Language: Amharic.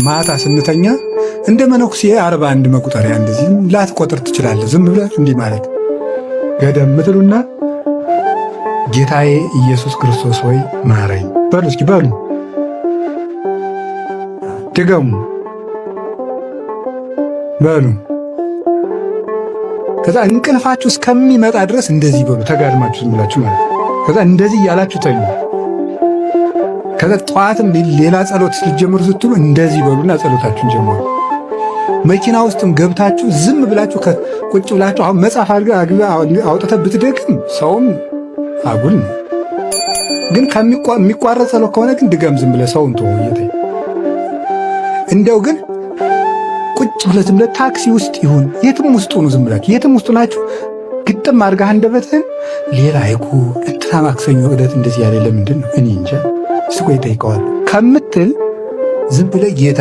ማታ ስንተኛ እንደ መነኩሴ 41 መቁጠሪያ እንደዚህ ላትቆጥር ትችላለህ። ዝም ብለህ እንዲህ ማለት ገደም ምትሉና ጌታዬ ኢየሱስ ክርስቶስ ሆይ ማረኝ በሉ። እስኪ በሉ ድገሙ በሉ። ከዛ እንቅልፋችሁ እስከሚመጣ ድረስ እንደዚህ በሉ። ተጋድማችሁ ዝም ብላችሁ ማለት ከዛ እንደዚህ እያላችሁ ተኙ። ከዛ ጠዋትም ሌላ ጸሎት ስትጀምሩ ስትሉ እንደዚህ በሉና ጸሎታችሁን ጀምሩ። መኪና ውስጥም ገብታችሁ ዝም ብላችሁ ቁጭ ብላችሁ አሁን መጽሐፍ አውጥተህ ብትደግም ሰውም አጉል ነው። ግን የሚቋረጥ ጸሎት ከሆነ ግን ድገም ዝም ብለህ ሰውን ተወየተ እንደው ግን ቁጭ ብለህ ዝም ብለህ ታክሲ ውስጥ ይሁን የትም ውስጥ ሆኑ ዝም ብላችሁ የትም ውስጥ ናችሁ ግጥም አድርገህ አንደበትህን ሌላ አይኩ እንትና ማክሰኞ ዕለት እንደዚህ ያለ ለምንድን ነው እኔ እንጃ እስኮ ይጠይቀዋል ከምትል ዝም ብለህ ጌታ